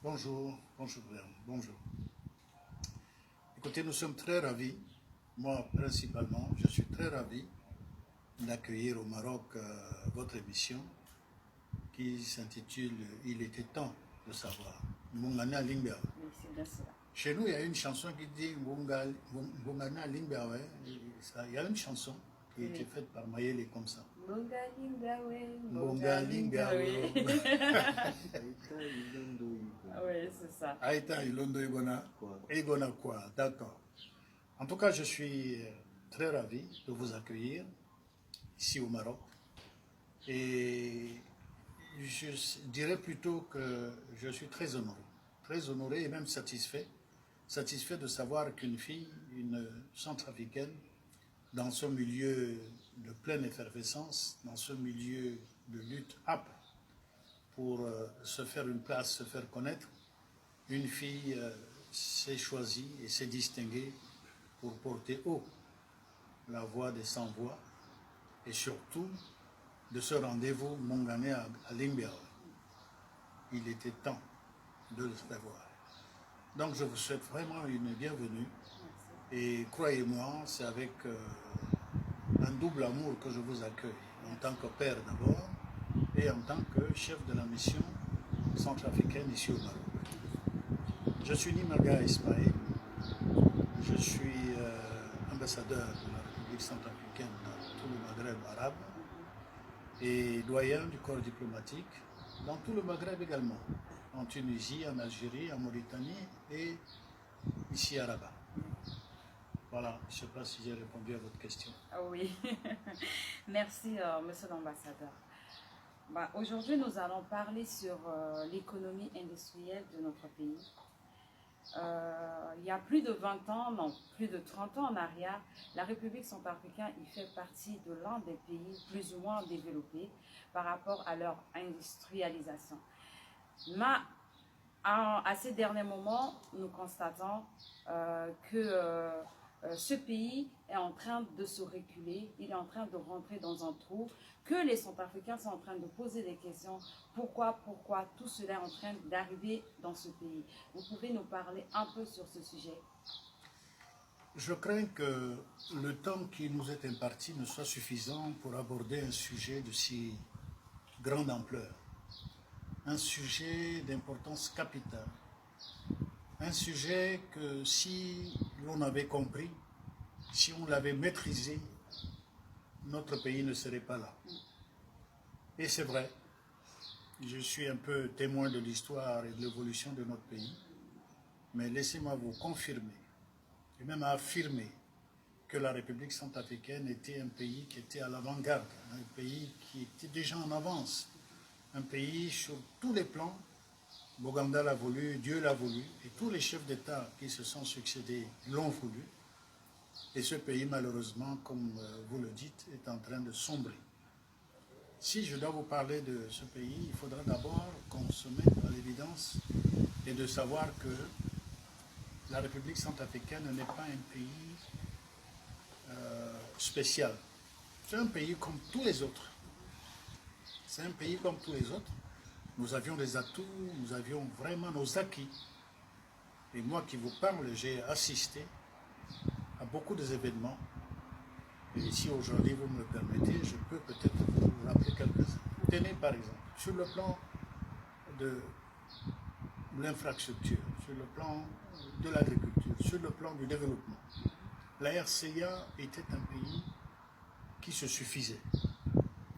Bonjour, bonjour, bonjour. Écoutez, nous sommes très ravis, moi principalement, je suis très ravi d'accueillir au Maroc votre émission qui s'intitule Il était temps de savoir. Mungana Lingba. Oui, c'est bien cela. Chez nous, il y a une chanson qui dit Mungana Lingba. Il y a une chanson qui a été faite par Mayele comme ça. Bonga Lingawe, Bonga Lingawe. Oui, c'est ça. Aïta Ilondo Igona quoi, d'accord. En tout cas, je suis très ravi de vous accueillir ici au Maroc. Et je dirais plutôt que je suis très honoré et même satisfait de savoir qu'une fille, une centrafricaine, dans ce milieu de pleine effervescence, dans ce milieu de lutte âpre pour se faire une place, se faire connaître, une fille s'est choisie et s'est distinguée pour porter haut la voix des sans-voix et surtout de ce rendez-vous mongané à Limbiao. Il était temps de le prévoir. Donc je vous souhaite vraiment une bienvenue et croyez-moi, c'est avec un double amour que je vous accueille, en tant que père d'abord et en tant que chef de la mission centrafricaine ici au Maroc. Je suis Nimaga Ismaël, je suis ambassadeur de la République centrafricaine dans tout le Maghreb arabe et doyen du corps diplomatique dans tout le Maghreb également, en Tunisie, en Algérie, en Mauritanie et ici à Rabat. Voilà, je ne sais pas si j'ai répondu à votre question. Oui, merci monsieur l'ambassadeur. Aujourd'hui, nous allons parler sur l'économie industrielle de notre pays. Il y a plus de 20 ans, non, plus de 30 ans en arrière, la République centrafricaine y fait partie de l'un des pays plus ou moins développés par rapport à leur industrialisation. Mais à ces derniers moments, nous constatons que ce pays est en train de se reculer, il est en train de rentrer dans un trou, que les Centrafricains sont en train de poser des questions. Pourquoi tout cela est en train d'arriver dans ce pays? Vous pouvez nous parler un peu sur ce sujet? Je crains que le temps qui nous est imparti ne soit suffisant pour aborder un sujet de si grande ampleur. Un sujet d'importance capitale. Un sujet que si l'on avait compris, si on l'avait maîtrisé, notre pays ne serait pas là. Et c'est vrai, je suis un peu témoin de l'histoire et de l'évolution de notre pays, mais laissez-moi vous confirmer, et même affirmer, que la République centrafricaine était un pays qui était à l'avant-garde, un pays qui était déjà en avance, un pays sur tous les plans. Boganda l'a voulu, Dieu l'a voulu, et tous les chefs d'État qui se sont succédés l'ont voulu. Et ce pays, malheureusement, comme vous le dites, est en train de sombrer. Si je dois vous parler de ce pays, il faudra d'abord qu'on se mette à l'évidence et de savoir que la République centrafricaine n'est pas un pays spécial. C'est un pays comme tous les autres. C'est un pays comme tous les autres. Nous avions des atouts, nous avions vraiment nos acquis. Et moi qui vous parle, j'ai assisté à beaucoup d'événements. Et si aujourd'hui vous me le permettez, je peux peut-être vous rappeler quelques-uns. Tenez par exemple, sur le plan de l'infrastructure, sur le plan de l'agriculture, sur le plan du développement, la RCA était un pays qui se suffisait,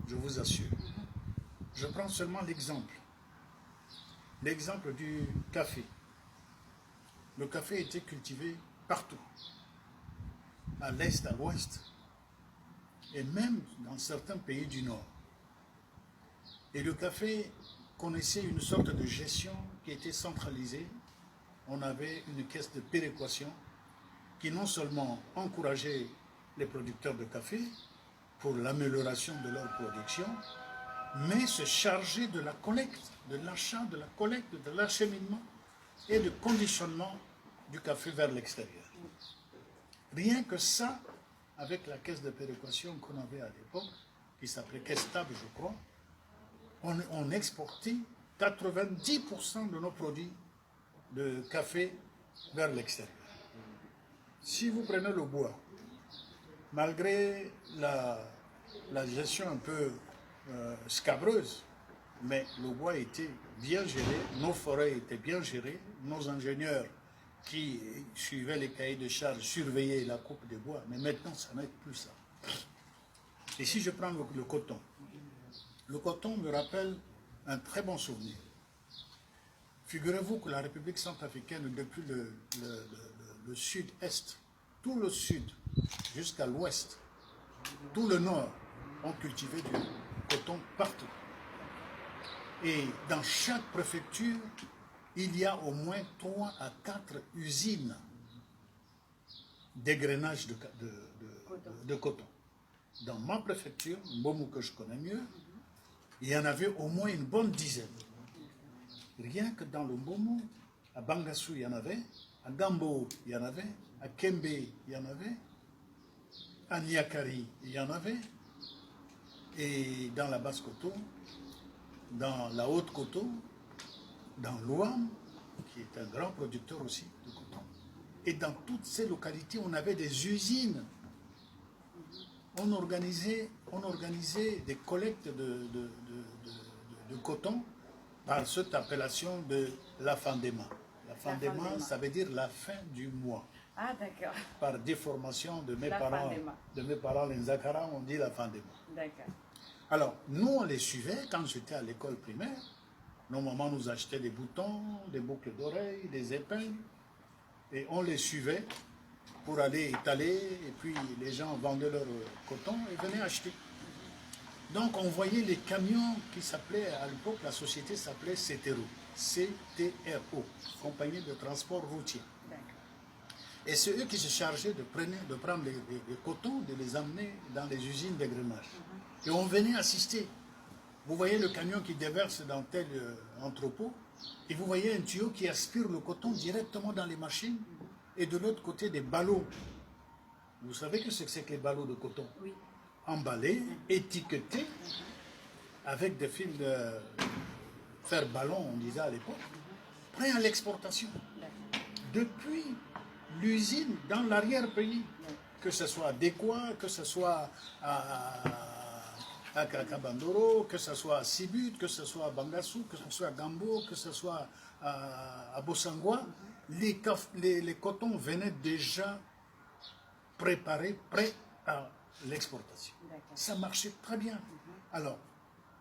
je vous assure. Je prends seulement l'exemple du café. Le café était cultivé partout, à l'est, à l'ouest, et même dans certains pays du Nord. Et le café connaissait une sorte de gestion qui était centralisée. On avait une caisse de péréquation qui non seulement encourageait les producteurs de café pour l'amélioration de leur production, mais se chargeait de la collecte, de l'achat, de la collecte, de l'acheminement et de conditionnement du café vers l'extérieur. Rien que ça, avec la caisse de péréquation qu'on avait à l'époque, qui s'appelait Caisse Stable, je crois, on exportait 90% de nos produits de café vers l'extérieur. Si vous prenez le bois, malgré la gestion un peu scabreuse, mais le bois était bien géré, nos forêts étaient bien gérées, nos ingénieurs qui suivaient les cahiers de charges surveillaient la coupe des bois, mais maintenant ça n'est plus ça. Et si je prends le coton me rappelle un très bon souvenir. Figurez-vous que la République centrafricaine, depuis le sud-est, tout le sud jusqu'à l'ouest, tout le nord, ont cultivé du coton partout. Et dans chaque préfecture, il y a au moins 3 à 4 usines d'égrenage de coton. Dans ma préfecture, Mbomou que je connais mieux, il y en avait au moins une bonne dizaine. Rien que dans le Mbomou, à Bangassou, il y en avait, à Gambo, il y en avait, à Kembe, il y en avait, à Niakari, il y en avait, et dans la Basse-Coto, dans la Haute-Coto, dans l'Ouam, qui est un grand producteur aussi de coton. Et dans toutes ces localités, on avait des usines. On organisait des collectes de coton par cette appellation de la Fandema. La Fandema, ça veut dire la fin du mois. Ah, d'accord. Par déformation de mes parents, les Nzakara, on dit la Fandema. D'accord. Alors, nous, on les suivait quand j'étais à l'école primaire. Nos mamans nous achetaient des boutons, des boucles d'oreilles, des épingles. Et on les suivait pour aller étaler. Et puis, les gens vendaient leur coton et venaient acheter. Donc, on voyait les camions qui s'appelaient, à l'époque, la société s'appelait CTRO. C-T-R-O, Compagnie de transport routier. Et c'est eux qui se chargeaient de prendre les cotons, de les emmener dans les usines d'égrenage. Et on venait assister. Vous voyez le camion qui déverse dans tel entrepôt, et vous voyez un tuyau qui aspire le coton directement dans les machines, et de l'autre côté des ballots. Vous savez que c'est que les ballots de coton? Oui. Emballés, étiquetés, avec des fils de fer ballon, on disait à l'époque, prêts à l'exportation. Depuis l'usine dans l'arrière-pays, que ce soit à Dekwa, que ce soit à Kabandoro, que ce soit à Sibut, que ce soit à Bangassou, que ce soit à Gambo, que ce soit à Bossangwa, les cotons venaient déjà préparés, prêts à l'exportation. Ça marchait très bien. Alors,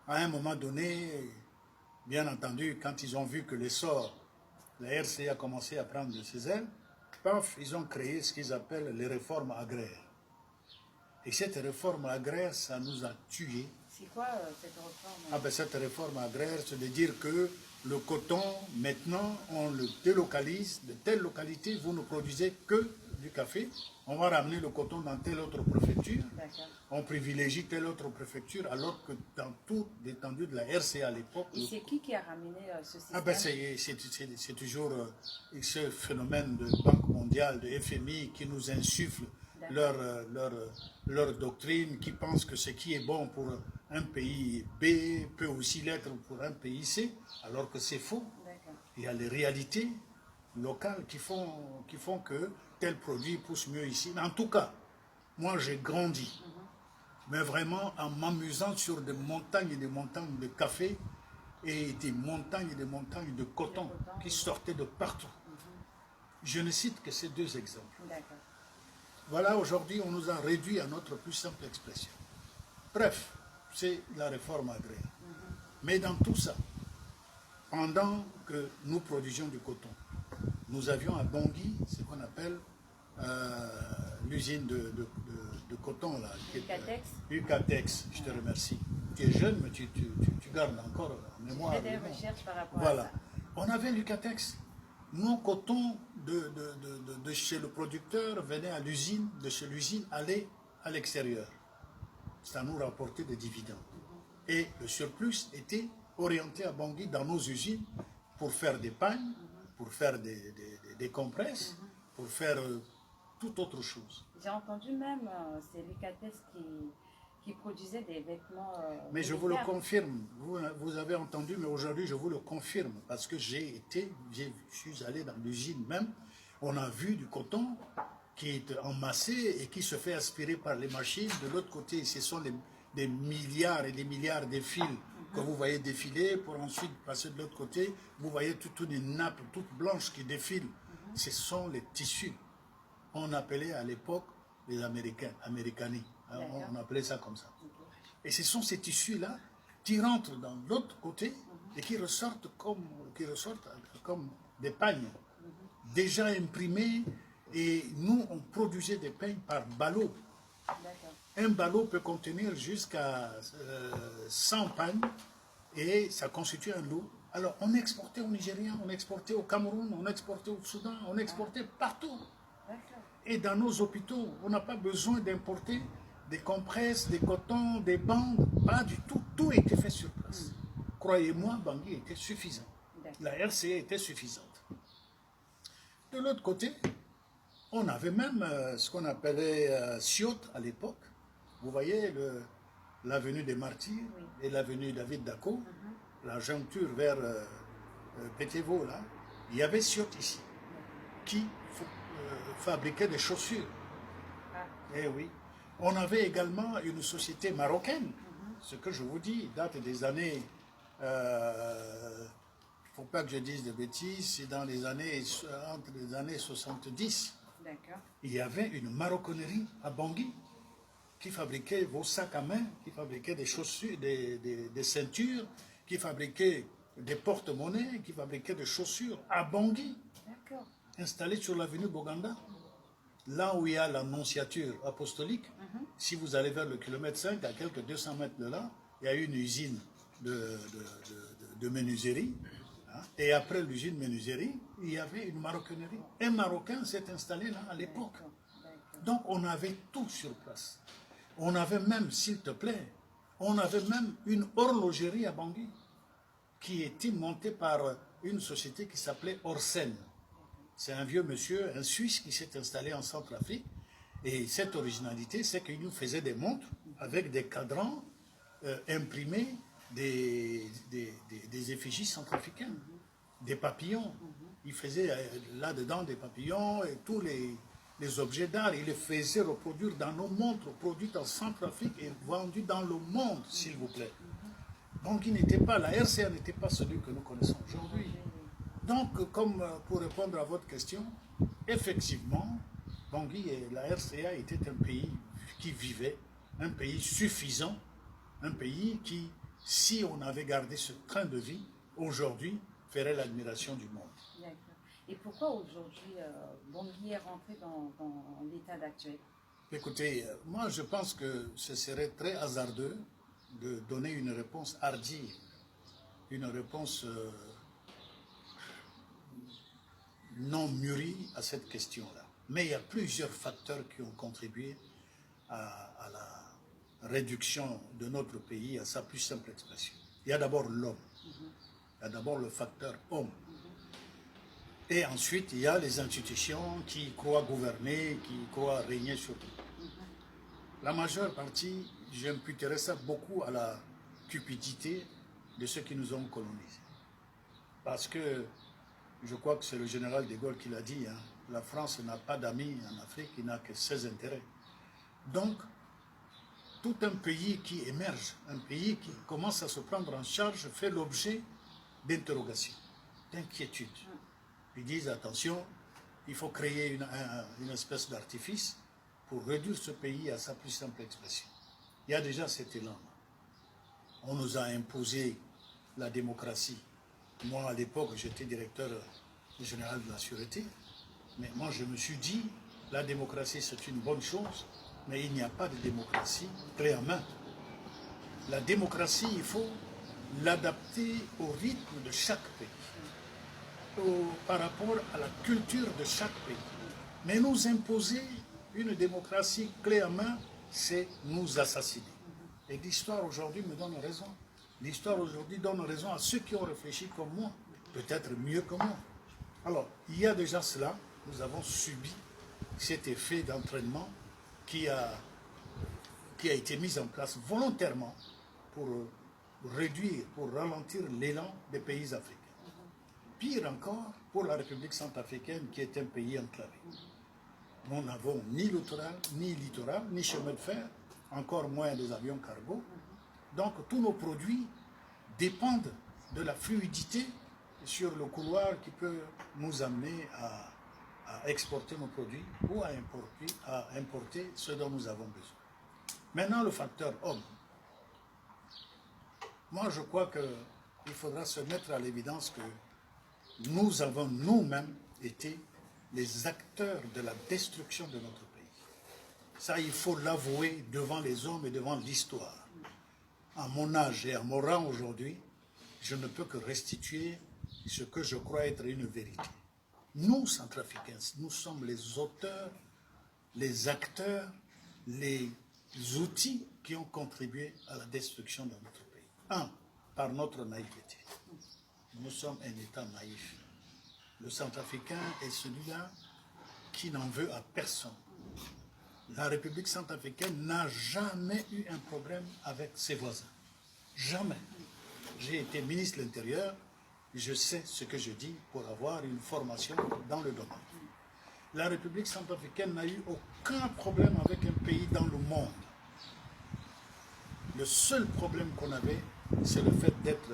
à un moment donné, bien entendu, quand ils ont vu que l'essor, la RCA a commencé à prendre de ses ailes, paf, ils ont créé ce qu'ils appellent les réformes agraires. Et cette réforme agraire, ça nous a tués. C'est quoi cette réforme? Ah ben, cette réforme agraire, c'est de dire que le coton, maintenant, on le délocalise. De telle localité, vous ne produisez que du café. On va ramener le coton dans telle autre préfecture. On privilégie telle autre préfecture, alors que dans toute l'étendue de la RCA à l'époque... Et c'est qui a ramené ce système? Ah ben c'est toujours ce phénomène de Banque mondiale, de FMI, qui nous insuffle leur doctrine, qui pense que ce qui est bon pour un pays B peut aussi l'être pour un pays C, alors que c'est faux. Il y a les réalités locales qui font que tel produit pousse mieux ici. Mais en tout cas, moi j'ai grandi, mais vraiment en m'amusant sur des montagnes et des montagnes de café et des montagnes de coton qui sortaient de partout. Je ne cite que ces deux exemples. Voilà, aujourd'hui, on nous a réduit à notre plus simple expression. Bref, c'est la réforme agraire. Mais dans tout ça, pendant que nous produisions du coton, nous avions à Bangui ce qu'on appelle l'usine de coton. Ucatex. Ucatex, je te remercie. Tu es jeune, mais tu gardes encore en mémoire. Je fais des recherches par rapport à ça. On avait l'Ucatex. Nos cotons de chez le producteur venaient à l'usine, de chez l'usine allaient à l'extérieur. Ça nous rapportait des dividendes. Et le surplus était orienté à Bangui dans nos usines pour faire des pagnes, pour faire des compresses, pour faire toute autre chose. J'ai entendu même, c'est l'Ucatex qui qui produisait des vêtements Mais je vous le militaires. confirme, vous avez entendu, mais aujourd'hui je vous le confirme, parce que je suis allé dans l'usine même, on a vu du coton qui est emassé et qui se fait aspirer par les machines. De l'autre côté, ce sont des milliards et des milliards de fils que vous voyez défiler pour ensuite passer de l'autre côté. Vous voyez toute une nappe toute blanche qui défile. Ce sont les tissus. On appelait à l'époque les Américains, Americani. On appelait ça comme ça. Et ce sont ces tissus-là qui rentrent dans l'autre côté et qui ressortent comme des pagnes déjà imprimés. Et nous, on produisait des peignes par ballot. Un ballot peut contenir jusqu'à 100 pagnes et ça constitue un lot. Alors, on exportait au Nigeria, on exportait au Cameroun, on exportait au Soudan, on exportait partout. Et dans nos hôpitaux, on n'a pas besoin d'importer des compresses, des cotons, des bandes, pas du tout. Tout était fait sur place. Croyez-moi, Bangui était suffisant. La RCA était suffisante. De l'autre côté, on avait même ce qu'on appelait Siot à l'époque. Vous voyez l'avenue des Martyrs et l'avenue David Dako, la joncture vers Pétévo, là. Il y avait Siot ici, qui fabriquait des chaussures. Eh oui. On avait également une société marocaine. Ce que je vous dis date des années... il ne faut pas que je dise de bêtises, c'est dans les années, entre les années 70. Il y avait une maroquinerie à Bangui qui fabriquait vos sacs à main, qui fabriquait des chaussures, des ceintures, qui fabriquait des porte-monnaies, qui fabriquait des chaussures à Bangui, installé sur l'avenue Boganda. Là où il y a l'annonciature apostolique, si vous allez vers le kilomètre 5, à quelques 200 mètres de là, il y a une usine de menuiserie. Et après l'usine menuiserie, il y avait une maroquinerie. Un Marocain s'est installé là à l'époque. Donc on avait tout sur place. On avait même, s'il te plaît, on avait même une horlogerie à Bangui qui était montée par une société qui s'appelait Orsen. C'est un vieux monsieur, un Suisse qui s'est installé en Centrafrique. Et cette originalité, c'est qu'il nous faisait des montres avec des cadrans imprimés des effigies centrafricaines, des papillons. Il faisait là-dedans des papillons et tous les objets d'art. Il les faisait reproduire dans nos montres, produites en Centrafrique et vendues dans le monde, s'il vous plaît. Donc il n'était pas, la RCA n'était pas celui que nous connaissons aujourd'hui. Donc, comme pour répondre à votre question, effectivement, Bangui et la RCA était un pays qui vivait, un pays suffisant, un pays qui, si on avait gardé ce train de vie, aujourd'hui, ferait l'admiration du monde. D'accord. Et pourquoi aujourd'hui Bangui est rentré dans l'état actuel? Écoutez, moi je pense que ce serait très hasardeux de donner une réponse hardie, une réponse non mûrie à cette question-là. Mais il y a plusieurs facteurs qui ont contribué à la réduction de notre pays à sa plus simple expression. Il y a d'abord l'homme. Il y a d'abord le facteur homme. Et ensuite, il y a les institutions qui croient gouverner, qui croient régner sur tout. La majeure partie, j'imputerais ça beaucoup à la cupidité de ceux qui nous ont colonisés. Parce que je crois que c'est le général de Gaulle qui l'a dit, hein, la France n'a pas d'amis en Afrique, il n'a que ses intérêts. Donc, tout un pays qui émerge, un pays qui commence à se prendre en charge, fait l'objet d'interrogations, d'inquiétudes. Ils disent, attention, il faut créer une espèce d'artifice pour réduire ce pays à sa plus simple expression. Il y a déjà cet élan. On nous a imposé la démocratie. Moi, à l'époque, j'étais directeur général de la Sûreté. Mais moi, je me suis dit, la démocratie, c'est une bonne chose, mais il n'y a pas de démocratie clé en main. La démocratie, il faut l'adapter au rythme de chaque pays, par rapport à la culture de chaque pays. Mais nous imposer une démocratie clé en main, c'est nous assassiner. Et l'histoire aujourd'hui me donne raison. L'histoire aujourd'hui donne raison à ceux qui ont réfléchi comme moi, peut-être mieux que moi. Alors, il y a déjà cela, nous avons subi cet effet d'entraînement qui a qui a été mise en place volontairement pour réduire, pour ralentir l'élan des pays africains. Pire encore pour la République centrafricaine qui est un pays enclavé. Nous n'avons ni littoral, ni chemin de fer, encore moins des avions cargo. Donc tous nos produits dépendent de la fluidité sur le couloir qui peut nous amener à exporter nos produits ou à importer ce dont nous avons besoin. Maintenant, le facteur homme. Moi, je crois qu'il faudra se mettre à l'évidence que nous avons nous-mêmes été les acteurs de la destruction de notre pays. Ça, il faut l'avouer devant les hommes et devant l'histoire. À mon âge et à mon rang aujourd'hui, je ne peux que restituer ce que je crois être une vérité. Nous, Centrafricains, nous sommes les auteurs, les acteurs, les outils qui ont contribué à la destruction de notre pays. Un, par notre naïveté. Nous sommes un État naïf. Le Centrafricain est celui-là qui n'en veut à personne. La République centrafricaine n'a jamais eu un problème avec ses voisins. Jamais. J'ai été ministre de l'Intérieur, je sais ce que je dis pour avoir une formation dans le domaine. La République centrafricaine n'a eu aucun problème avec un pays dans le monde. Le seul problème qu'on avait, c'est le fait d'être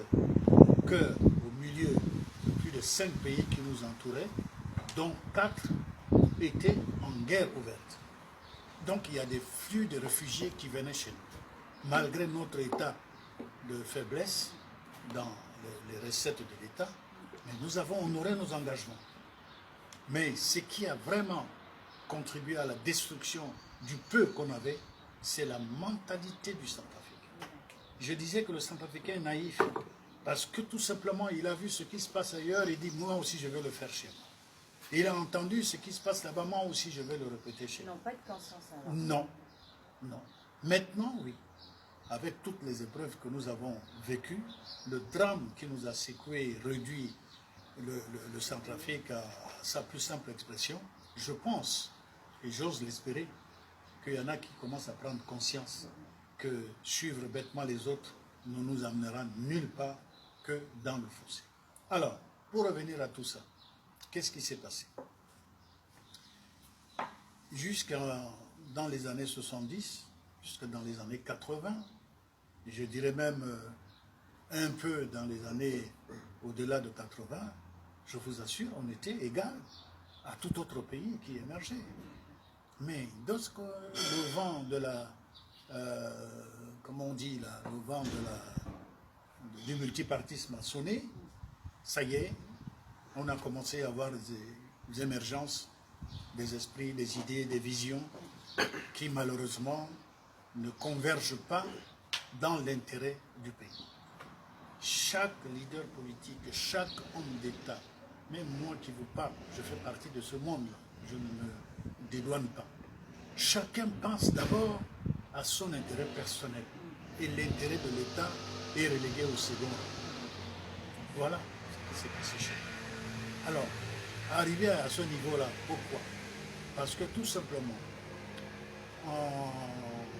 au cœur, au milieu de plus de 5 pays qui nous entouraient, dont 4 étaient en guerre ouverte. Donc il y a des flux de réfugiés qui venaient chez nous. Malgré notre état de faiblesse dans les recettes de l'État, mais nous avons honoré nos engagements. Mais ce qui a vraiment contribué à la destruction du peu qu'on avait, c'est la mentalité du Centrafricain. Je disais que le Centrafricain est naïf parce que tout simplement il a vu ce qui se passe ailleurs et dit moi aussi je vais le faire chez moi. Et il a entendu ce qui se passe là-bas, moi aussi je vais le répéter chez moi. Ils n'ont pas de conscience alors. Non, non. Maintenant, oui. Avec toutes les épreuves que nous avons vécues, le drame qui nous a secoué, réduit le Centrafrique à sa plus simple expression, je pense, et j'ose l'espérer, qu'il y en a qui commencent à prendre conscience que suivre bêtement les autres ne nous amènera nulle part que dans le fossé. Alors, pour revenir à tout ça, qu'est-ce qui s'est passé? Dans les années 70, jusque dans les années 80, je dirais même un peu dans les années au-delà de 80, je vous assure, on était égal à tout autre pays qui émergeait. Mais lorsque le vent de la, comment on dit là, le vent du multipartisme a sonné, ça y est, on a commencé à avoir des émergences des esprits, des idées, des visions qui malheureusement ne convergent pas dans l'intérêt du pays. Chaque leader politique, chaque homme d'État, même moi qui vous parle, je fais partie de ce monde-là, je ne me dédouane pas. Chacun pense d'abord à son intérêt personnel et l'intérêt de l'État est relégué au second rang. Voilà ce qui s'est passé chez nous. Alors, arriver à ce niveau-là, pourquoi? Parce que tout simplement, en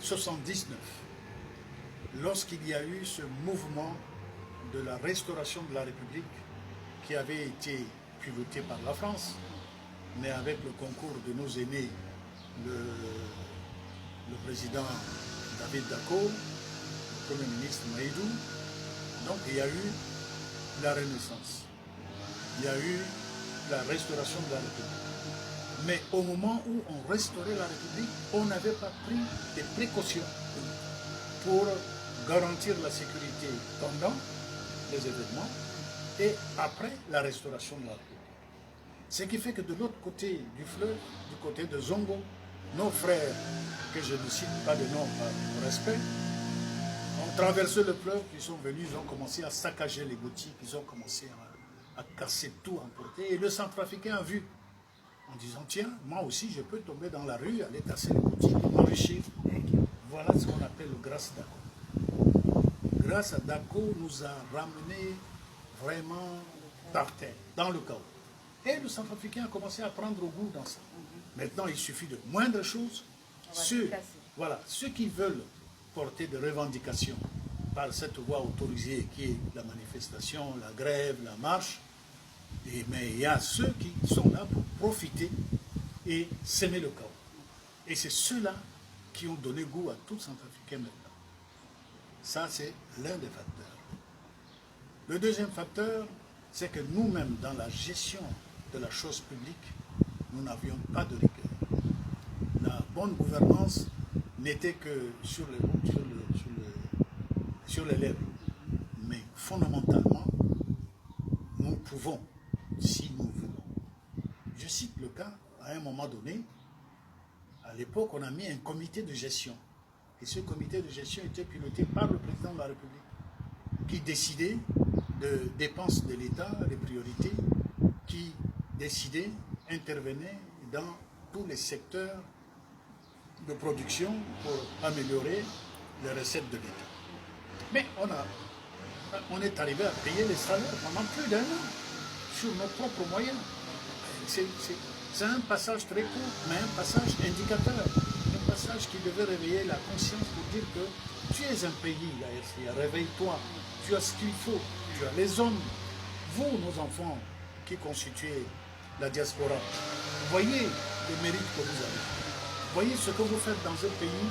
1979, lorsqu'il y a eu ce mouvement de la restauration de la République qui avait été piloté par la France, mais avec le concours de nos aînés, le président David Dacko, le Premier ministre Maïdou, donc il y a eu la Renaissance, il y a eu la restauration de la République. Mais au moment où on restaurait la République, on n'avait pas pris des précautions pour garantir la sécurité pendant les événements et après la restauration de la République. Ce qui fait que de l'autre côté du fleuve, du côté de Zongo, nos frères, que je ne cite pas de nom par respect, ont traversé le fleuve, ils sont venus, ils ont commencé à saccager les boutiques, ils ont commencé à casser tout, à emporter. Et le Centrafricain a vu, en disant, tiens, moi aussi je peux tomber dans la rue, aller casser les boutiques, m'enrichir. Voilà ce qu'on appelle le grâce Dacko. Grâce à Dacko nous a ramené vraiment par terre, dans le chaos. Et le Centrafricain a commencé à prendre goût dans ça. Maintenant, il suffit de moindres choses. Ceux Voilà, ceux qui veulent porter des revendications par cette voie autorisée qui est la manifestation, la grève, la marche, mais il y a ceux qui sont là pour profiter et semer le chaos. Et c'est ceux-là qui ont donné goût à tout Centrafricain maintenant. Ça, c'est l'un des facteurs. Le deuxième facteur, c'est que nous-mêmes, dans la gestion de la chose publique, nous n'avions pas de rigueur. La bonne gouvernance n'était que sur les lèvres. Mais fondamentalement, nous pouvons, si nous voulons. Je cite le cas, à un moment donné, à l'époque, on a mis un comité de gestion. Et ce comité de gestion était piloté par le président de la République, qui décidait de dépenses de l'État, les priorités, qui décidait, intervenait dans tous les secteurs de production pour améliorer les recettes de l'État. Mais on est arrivé à payer les salaires pendant plus d'un an sur nos propres moyens. C'est un passage très court, mais un passage indicateur. Un passage qui devait réveiller la conscience pour dire que tu es un pays, la RCA, réveille-toi, tu as ce qu'il faut, tu as les hommes. Vous, nos enfants, qui constituez la diaspora, voyez les mérites que vous avez. Voyez ce que vous faites dans un pays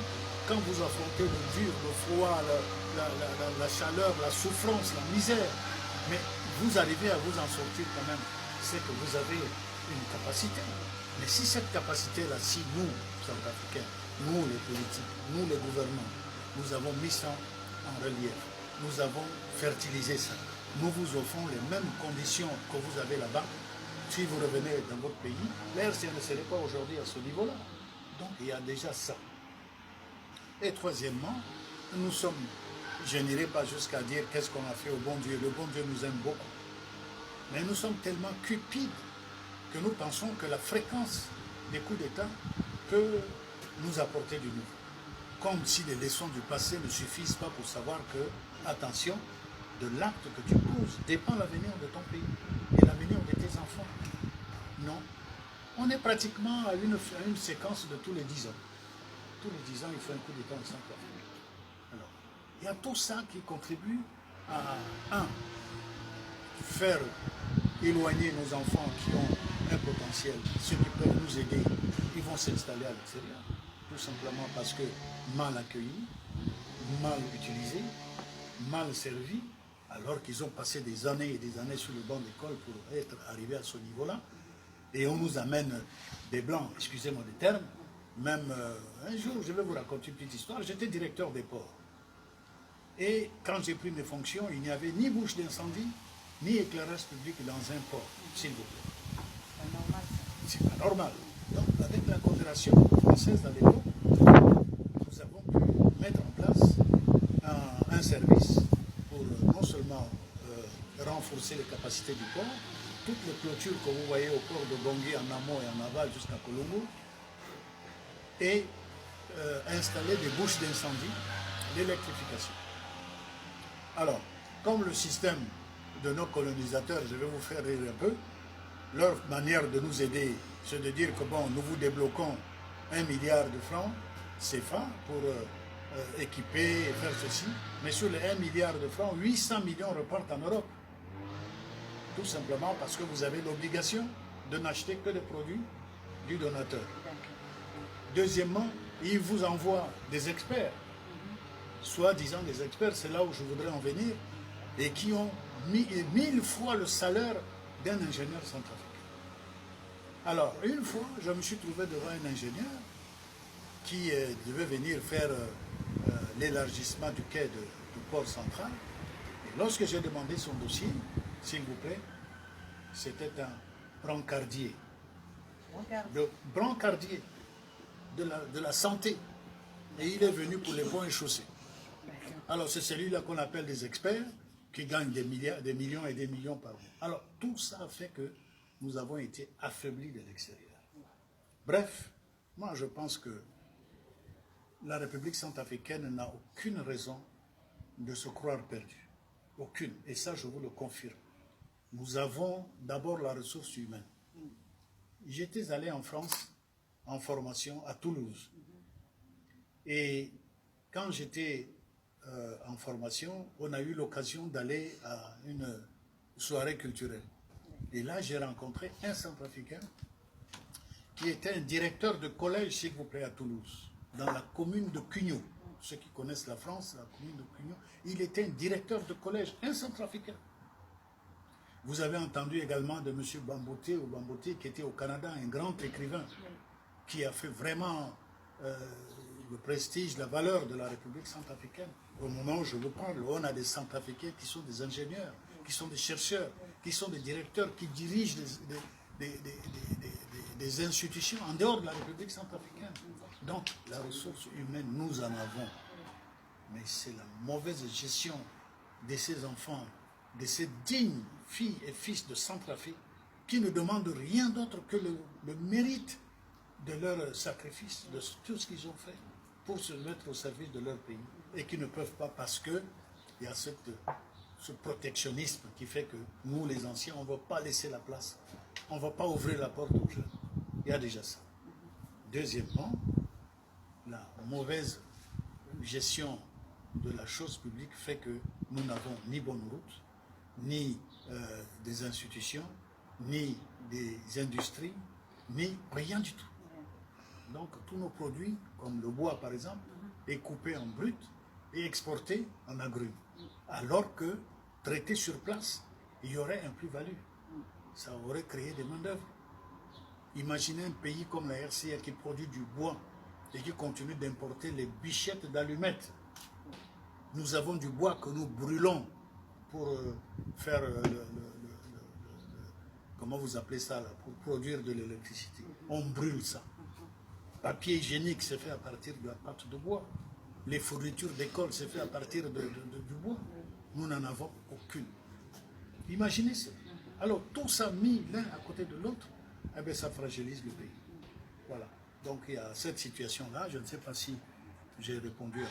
quand vous affrontez le dur, le froid, la chaleur, la souffrance, la misère. Mais vous arrivez à vous en sortir quand même. C'est que vous avez une capacité. Mais si cette capacité-là, si nous, Centrafricains, nous les politiques, nous les gouvernants, nous avons mis ça en relief, nous avons fertilisé ça, nous vous offrons les mêmes conditions que vous avez là-bas, si vous revenez dans votre pays, l'RCA ne serait pas aujourd'hui à ce niveau-là. Donc il y a déjà ça. Et troisièmement, nous sommes, je n'irai pas jusqu'à dire qu'est-ce qu'on a fait au bon Dieu. Le bon Dieu nous aime beaucoup. Mais nous sommes tellement cupides que nous pensons que la fréquence des coups d'État peut nous apporter du nouveau. Comme si les leçons du passé ne suffisent pas pour savoir que, attention, de l'acte que tu poses dépend l'avenir de ton pays et l'avenir de tes enfants. Non. On est pratiquement à une séquence de tous les 10 ans. Tous les 10 ans, il faut un coup d'État en Centrafrique. Alors, il y a tout ça qui contribue à, faire éloigner nos enfants qui ont un potentiel. Ceux qui peuvent nous aider, ils vont s'installer à l'extérieur. Tout simplement parce que mal accueillis, mal utilisés, mal servis, alors qu'ils ont passé des années et des années sur le banc d'école pour être arrivés à ce niveau-là. Et on nous amène des blancs, excusez-moi des termes. Même un jour, je vais vous raconter une petite histoire, j'étais directeur des ports. Et quand j'ai pris mes fonctions, il n'y avait ni bouche d'incendie, ni éclairage public dans un port, s'il vous plaît. C'est normal. C'est pas normal. Donc, avec la coopération française à l'époque, nous avons pu mettre en place un service pour non seulement renforcer les capacités du port, toutes les clôtures que vous voyez au port de Bangui en amont et en aval jusqu'à Colombo, et installer des bouches d'incendie, l'électrification. Alors, comme le système de nos colonisateurs, je vais vous faire rire un peu, leur manière de nous aider, c'est de dire que bon, nous vous débloquons 1 milliard de francs CFA pour équiper et faire ceci, mais sur les 1 milliard de francs, 800 millions repartent en Europe. Tout simplement parce que vous avez l'obligation de n'acheter que des produits du donateur. Deuxièmement, ils vous envoient des experts, soi-disant des experts, c'est là où je voudrais en venir, et qui ont mis 1000 fois le salaire d'un ingénieur centrafricain. Alors, une fois, je me suis trouvé devant un ingénieur qui devait venir faire l'élargissement du quai du port central. Et lorsque j'ai demandé son dossier, s'il vous plaît, c'était un brancardier. Le brancardier de la santé. Et il est venu pour les ponts et chaussées. Alors c'est celui-là qu'on appelle des experts qui gagnent des millions et des millions par an. Alors tout ça a fait que nous avons été affaiblis de l'extérieur. Bref, moi je pense que la République centrafricaine n'a aucune raison de se croire perdue. Aucune. Et ça, je vous le confirme. Nous avons d'abord la ressource humaine. J'étais allé en France en formation à Toulouse. Et quand j'étais en formation, on a eu l'occasion d'aller à une soirée culturelle. Et là, j'ai rencontré un Centrafricain qui était un directeur de collège, s'il vous plaît, à Toulouse, dans la commune de Cugno. Ceux qui connaissent la France, la commune de Cugno, il était un directeur de collège, un Centrafricain. Vous avez entendu également de M. Bamboté, qui était au Canada, un grand écrivain, qui a fait vraiment le prestige, la valeur de la République centrafricaine. Au moment où je vous parle, on a des Centrafricains qui sont des ingénieurs, qui sont des chercheurs, qui sont des directeurs, qui dirigent des institutions en dehors de la République centrafricaine. Donc, la ressource humaine, nous en avons. Mais c'est la mauvaise gestion de ces enfants, de ces dignes filles et fils de Centrafrique, qui ne demandent rien d'autre que le mérite de leur sacrifice, de tout ce qu'ils ont fait pour se mettre au service de leur pays, et qui ne peuvent pas parce qu'il y a ce protectionnisme qui fait que nous, les anciens, on ne va pas laisser la place, on ne va pas ouvrir la porte aux jeunes. Il y a déjà ça. Deuxièmement, la mauvaise gestion de la chose publique fait que nous n'avons ni bonne route, ni des institutions, ni des industries, ni rien du tout. Donc tous nos produits, comme le bois par exemple, est coupé en brut et exporté en agrumes. Alors que traité sur place, il y aurait un plus-value. Ça aurait créé des main-d'œuvre. Imaginez un pays comme la RCA qui produit du bois et qui continue d'importer les bichettes d'allumettes. Nous avons du bois que nous brûlons pour faire comment vous appelez ça là, pour produire de l'électricité. On brûle ça. Papier hygiénique, c'est fait à partir de la pâte de bois. Les fournitures d'école, c'est fait à partir du bois. Nous n'en avons aucune. Imaginez ça. Alors, tout ça mis l'un à côté de l'autre, eh bien, ça fragilise le pays. Voilà. Donc, il y a cette situation-là. Je ne sais pas si j'ai répondu à